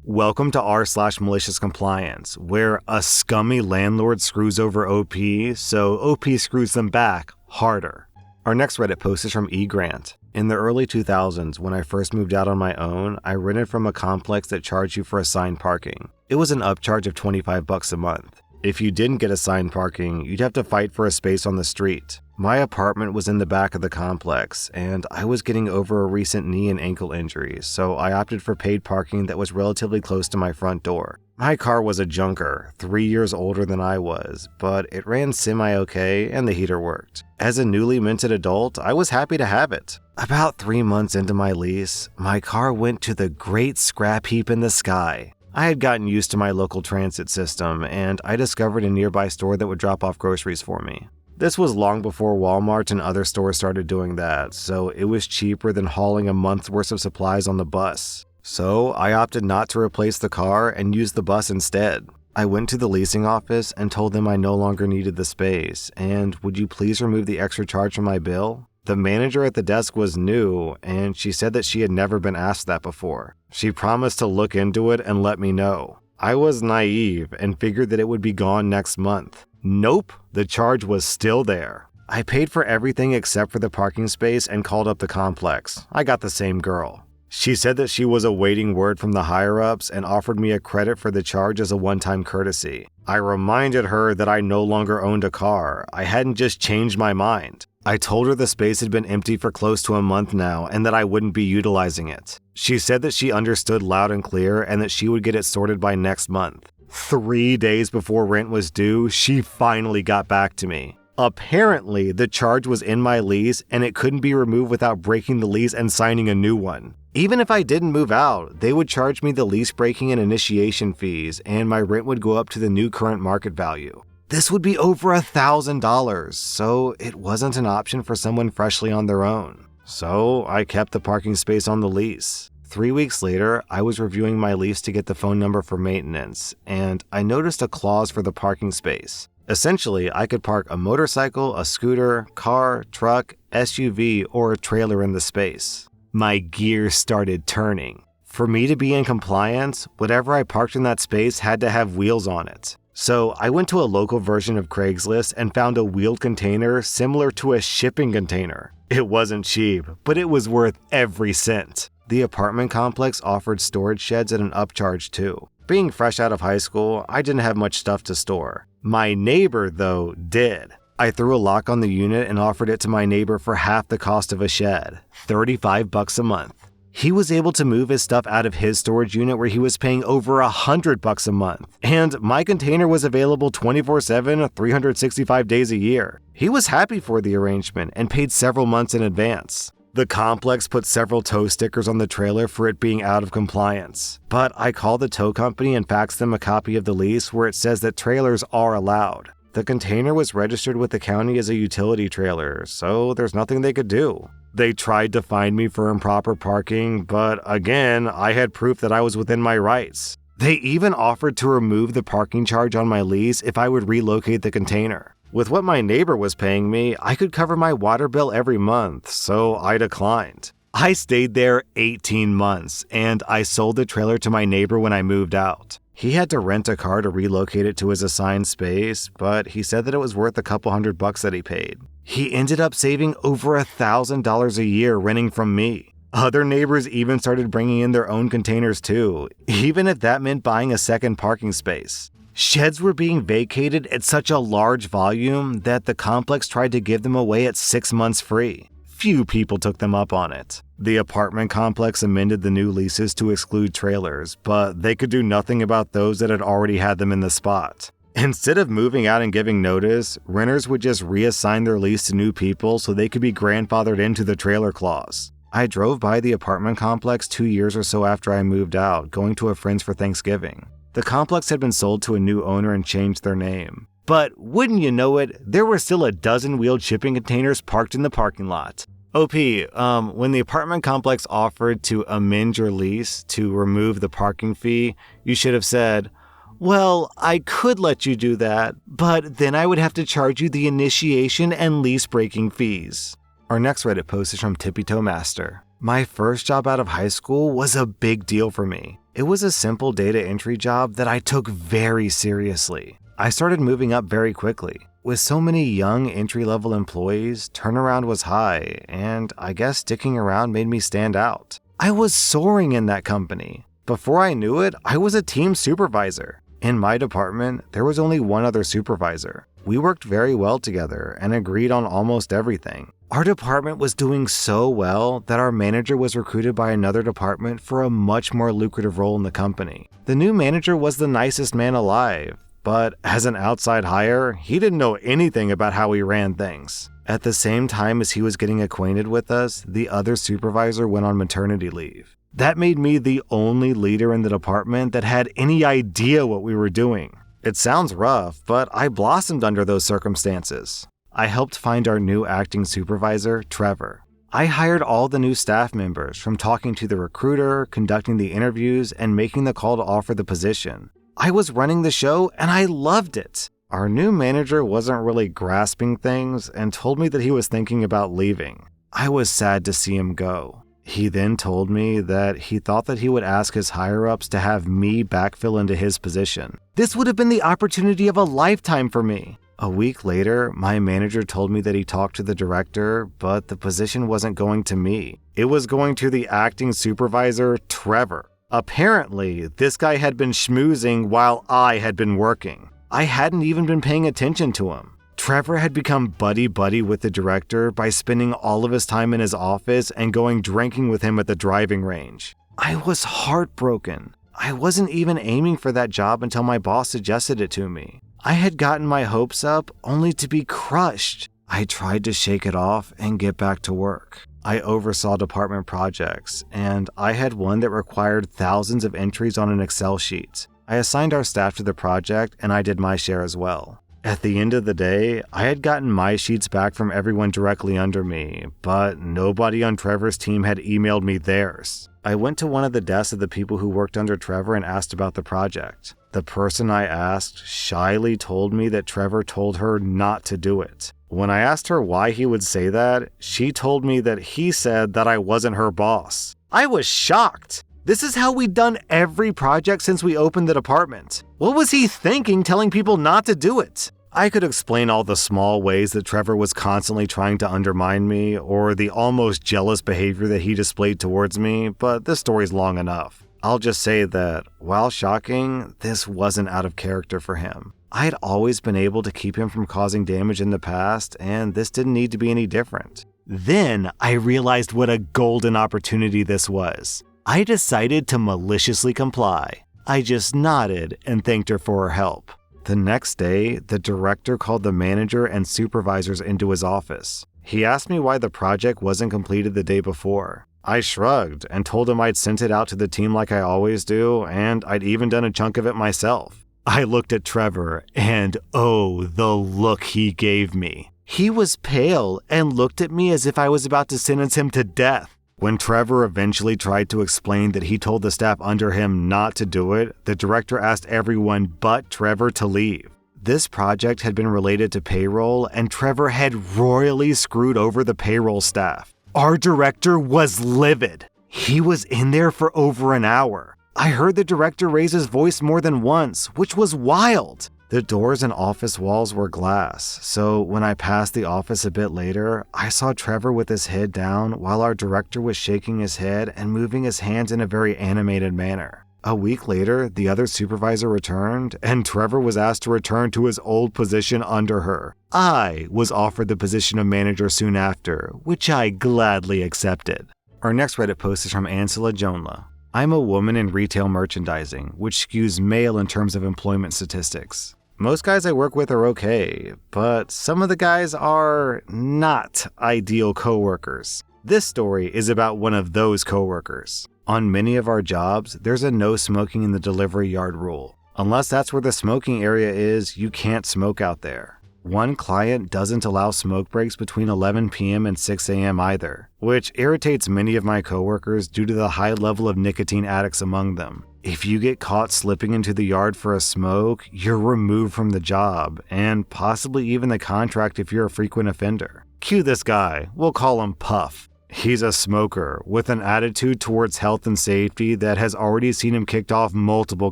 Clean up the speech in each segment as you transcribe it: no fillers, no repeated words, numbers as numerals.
Welcome to rSlash Maliciouscompliance, where a scummy landlord screws over OP, so OP screws them back harder. Our next Reddit post is from eGrant. In the early 2000s, when I first moved out on my own, I rented from a complex that charged you for assigned parking. It was an upcharge of $25 a month. If you didn't get assigned parking, you'd have to fight for a space on the street. My apartment was in the back of the complex, and I was getting over a recent knee and ankle injury, so I opted for paid parking that was relatively close to my front door. My car was a junker, 3 years older than I was, but it ran semi-okay and the heater worked. As a newly minted adult, I was happy to have it. About 3 months into my lease, my car went to the great scrap heap in the sky. I had gotten used to my local transit system, and I discovered a nearby store that would drop off groceries for me. This was long before Walmart and other stores started doing that, so it was cheaper than hauling a month's worth of supplies on the bus. So I opted not to replace the car and used the bus instead. I went to the leasing office and told them I no longer needed the space, and would you please remove the extra charge from my bill? The manager at the desk was new, and she said that she had never been asked that before. She promised to look into it and let me know. I was naive and figured that it would be gone next month. Nope, the charge was still there. I paid for everything except for the parking space and called up the complex. I got the same girl. She said that she was awaiting word from the higher-ups and offered me a credit for the charge as a one-time courtesy. I reminded her that I no longer owned a car. I hadn't just changed my mind. I told her the space had been empty for close to a month now and that I wouldn't be utilizing it. She said that she understood loud and clear and that she would get it sorted by next month. 3 days before rent was due, she finally got back to me. Apparently, the charge was in my lease and it couldn't be removed without breaking the lease and signing a new one. Even if I didn't move out, they would charge me the lease breaking and initiation fees, and my rent would go up to the new current market value. This would be over $1,000, so it wasn't an option for someone freshly on their own. So I kept the parking space on the lease. 3 weeks later, I was reviewing my lease to get the phone number for maintenance, and I noticed a clause for the parking space. Essentially, I could park a motorcycle, a scooter, car, truck, SUV, or a trailer in the space. My gears started turning. For me to be in compliance, whatever I parked in that space had to have wheels on it. So I went to a local version of Craigslist and found a wheeled container similar to a shipping container. It wasn't cheap, but it was worth every cent. The apartment complex offered storage sheds at an upcharge too. Being fresh out of high school, I didn't have much stuff to store. My neighbor, though, did. I threw a lock on the unit and offered it to my neighbor for half the cost of a shed, $35 a month. He was able to move his stuff out of his storage unit where he was paying over $100 a month, and my container was available 24/7, 365 days a year. He was happy for the arrangement and paid several months in advance. The complex put several tow stickers on the trailer for it being out of compliance, but I called the tow company and faxed them a copy of the lease where it says that trailers are allowed. The container was registered with the county as a utility trailer, so there's nothing they could do. They tried to fine me for improper parking, but again, I had proof that I was within my rights. They even offered to remove the parking charge on my lease if I would relocate the container. With what my neighbor was paying me, I could cover my water bill every month, so I declined. I stayed there 18 months, and I sold the trailer to my neighbor when I moved out. He had to rent a car to relocate it to his assigned space, but he said that it was worth a couple $100 that he paid. He ended up saving over $1,000 a year renting from me. Other neighbors even started bringing in their own containers too, even if that meant buying a second parking space. Sheds were being vacated at such a large volume that the complex tried to give them away at 6 months free. Few people took them up on it. The apartment complex amended the new leases to exclude trailers, but they could do nothing about those that had already had them in the spot. Instead of moving out and giving notice, renters would just reassign their lease to new people so they could be grandfathered into the trailer clause. I drove by the apartment complex 2 years or so after I moved out, going to a friend's for Thanksgiving. The complex had been sold to a new owner and changed their name. But wouldn't you know it, there were still a dozen wheeled shipping containers parked in the parking lot. OP, when the apartment complex offered to amend your lease to remove the parking fee, you should have said, "Well, I could let you do that, but then I would have to charge you the initiation and lease breaking fees." Our next Reddit post is from Tippy Toe Master. My first job out of high school was a big deal for me. It was a simple data entry job that I took very seriously. I started moving up very quickly. With so many young entry-level employees, turnaround was high, and I guess sticking around made me stand out. I was soaring in that company. Before I knew it, I was a team supervisor. In my department, there was only one other supervisor. We worked very well together and agreed on almost everything. Our department was doing so well that our manager was recruited by another department for a much more lucrative role in the company. The new manager was the nicest man alive, but as an outside hire, he didn't know anything about how we ran things. At the same time as he was getting acquainted with us, the other supervisor went on maternity leave. That made me the only leader in the department that had any idea what we were doing. It sounds rough, but I blossomed under those circumstances. I helped find our new acting supervisor, Trevor. I hired all the new staff members, from talking to the recruiter, conducting the interviews, and making the call to offer the position. I was running the show, and I loved it. Our new manager wasn't really grasping things and told me that he was thinking about leaving. I was sad to see him go. He then told me that he thought that he would ask his higher-ups to have me backfill into his position. This would have been the opportunity of a lifetime for me. A week later, my manager told me that he talked to the director, but the position wasn't going to me. It was going to the acting supervisor, Trevor. Apparently, this guy had been schmoozing while I had been working. I hadn't even been paying attention to him. Trevor had become buddy-buddy with the director by spending all of his time in his office and going drinking with him at the driving range. I was heartbroken. I wasn't even aiming for that job until my boss suggested it to me. I had gotten my hopes up only to be crushed. I tried to shake it off and get back to work. I oversaw department projects, and I had one that required thousands of entries on an Excel sheet. I assigned our staff to the project, and I did my share as well. At the end of the day, I had gotten my sheets back from everyone directly under me, but nobody on Trevor's team had emailed me theirs. I went to one of the desks of the people who worked under Trevor and asked about the project. The person I asked shyly told me that Trevor told her not to do it. When I asked her why he would say that, she told me that he said that I wasn't her boss. I was shocked. This is how we'd done every project since we opened the department. What was he thinking telling people not to do it? I could explain all the small ways that Trevor was constantly trying to undermine me, or the almost jealous behavior that he displayed towards me, but this story's long enough. I'll just say that, while shocking, this wasn't out of character for him. I had always been able to keep him from causing damage in the past, and this didn't need to be any different. Then I realized what a golden opportunity this was. I decided to maliciously comply. I just nodded and thanked her for her help. The next day, the director called the manager and supervisors into his office. He asked me why the project wasn't completed the day before. I shrugged and told him I'd sent it out to the team like I always do, and I'd even done a chunk of it myself. I looked at Trevor, and oh, the look he gave me. He was pale and looked at me as if I was about to sentence him to death. When Trevor eventually tried to explain that he told the staff under him not to do it, the director asked everyone but Trevor to leave. This project had been related to payroll, and Trevor had royally screwed over the payroll staff. Our director was livid. He was in there for over an hour. I heard the director raise his voice more than once, which was wild. The doors and office walls were glass, so when I passed the office a bit later, I saw Trevor with his head down while our director was shaking his head and moving his hands in a very animated manner. A week later, the other supervisor returned, and Trevor was asked to return to his old position under her. I was offered the position of manager soon after, which I gladly accepted. Our next Reddit post is from Ansela Jonla. I'm a woman in retail merchandising, which skews male in terms of employment statistics. Most guys I work with are okay, but some of the guys are not ideal coworkers. This story is about one of those coworkers. On many of our jobs, there's a no smoking in the delivery yard rule. Unless that's where the smoking area is, you can't smoke out there. One client doesn't allow smoke breaks between 11 p.m. and 6 a.m. either, which irritates many of my coworkers due to the high level of nicotine addicts among them. If you get caught slipping into the yard for a smoke, you're removed from the job, and possibly even the contract if you're a frequent offender. Cue this guy, we'll call him Puff. He's a smoker with an attitude towards health and safety that has already seen him kicked off multiple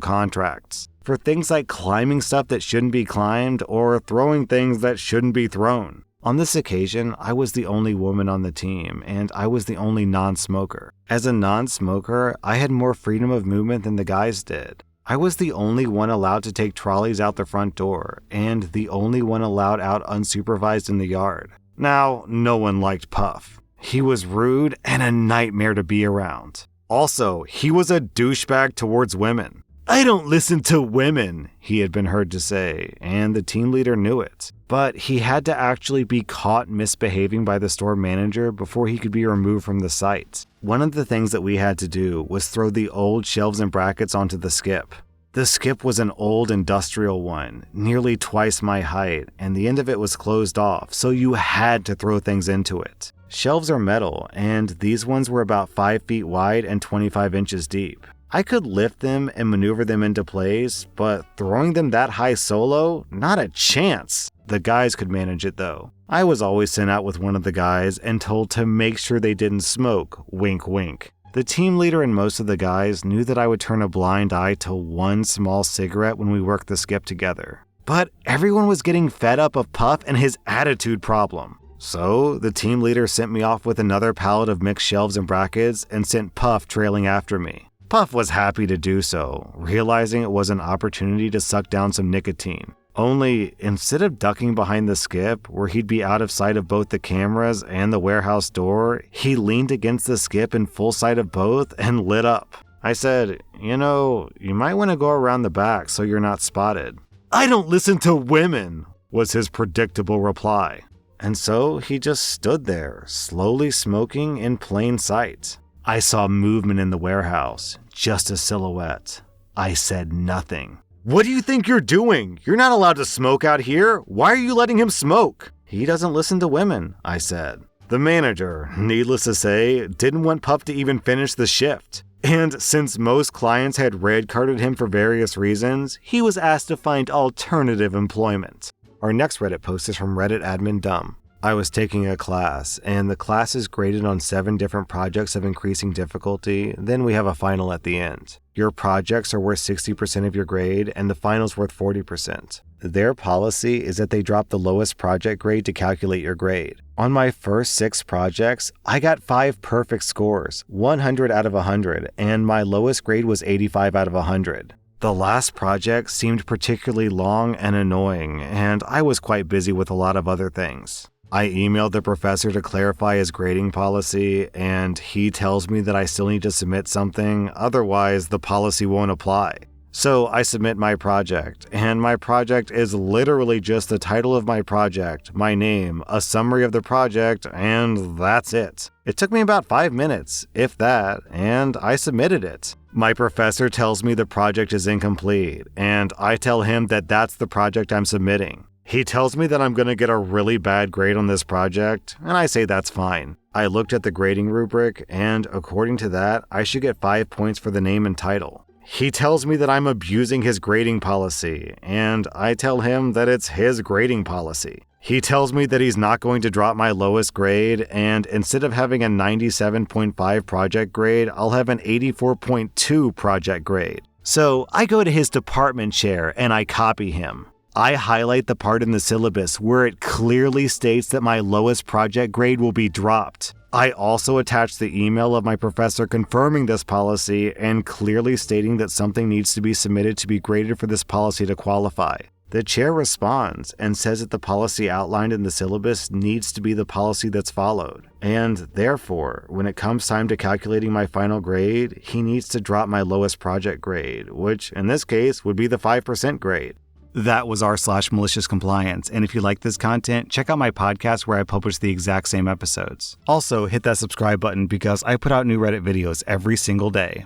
contracts for things like climbing stuff that shouldn't be climbed or throwing things that shouldn't be thrown. On this occasion, I was the only woman on the team, and I was the only non-smoker. As a non-smoker, I had more freedom of movement than the guys did. I was the only one allowed to take trolleys out the front door, and the only one allowed out unsupervised in the yard. Now, no one liked Puff. He was rude and a nightmare to be around. Also, he was a douchebag towards women. "I don't listen to women," he had been heard to say, and the team leader knew it. But he had to actually be caught misbehaving by the store manager before he could be removed from the site. One of the things that we had to do was throw the old shelves and brackets onto the skip. The skip was an old industrial one, nearly twice my height, and the end of it was closed off, so you had to throw things into it. Shelves are metal, and these ones were about 5 feet wide and 25 inches deep. I could lift them and maneuver them into place, but throwing them that high solo? Not a chance. The guys could manage it though. I was always sent out with one of the guys and told to make sure they didn't smoke, wink wink. The team leader and most of the guys knew that I would turn a blind eye to one small cigarette when we worked the skip together. But everyone was getting fed up of Puff and his attitude problem. So the team leader sent me off with another pallet of mixed shelves and brackets and sent Puff trailing after me. Puff was happy to do so, realizing it was an opportunity to suck down some nicotine. Only, instead of ducking behind the skip, where he'd be out of sight of both the cameras and the warehouse door, he leaned against the skip in full sight of both and lit up. I said, "You might want to go around the back so you're not spotted." "I don't listen to women," was his predictable reply. And so he just stood there, slowly smoking in plain sight. I saw movement in the warehouse, just a silhouette. I said nothing. "What do you think you're doing? You're not allowed to smoke out here. Why are you letting him smoke?" "He doesn't listen to women," I said. The manager, needless to say, didn't want Puff to even finish the shift. And since most clients had red carded him for various reasons, he was asked to find alternative employment. Our next Reddit post is from Reddit admin Dumb. I was taking a class, and the class is graded on 7 different projects of increasing difficulty, then we have a final at the end. Your projects are worth 60% of your grade, and the final's worth 40%. Their policy is that they drop the lowest project grade to calculate your grade. On my first 6 projects, I got 5 perfect scores, 100 out of 100, and my lowest grade was 85 out of 100. The last project seemed particularly long and annoying, and I was quite busy with a lot of other things. I emailed the professor to clarify his grading policy, and he tells me that I still need to submit something, otherwise the policy won't apply. So I submit my project, and my project is literally just the title of my project, my name, a summary of the project, and that's it. It took me about 5 minutes, if that, and I submitted it. My professor tells me the project is incomplete, and I tell him that that's the project I'm submitting. He tells me that I'm going to get a really bad grade on this project, and I say that's fine. I looked at the grading rubric, and according to that, I should get 5 points for the name and title. He tells me that I'm abusing his grading policy, and I tell him that it's his grading policy. He tells me that he's not going to drop my lowest grade, and instead of having a 97.5 project grade, I'll have an 84.2 project grade. So I go to his department chair and I copy him. I highlight the part in the syllabus where it clearly states that my lowest project grade will be dropped. I also attach the email of my professor confirming this policy and clearly stating that something needs to be submitted to be graded for this policy to qualify. The chair responds and says that the policy outlined in the syllabus needs to be the policy that's followed. And therefore, when it comes time to calculating my final grade, he needs to drop my lowest project grade, which in this case would be the 5% grade. That was r/Maliciouscompliance, and if you like this content, check out my podcast where I publish the exact same episodes. Also, hit that subscribe button because I put out new Reddit videos every single day.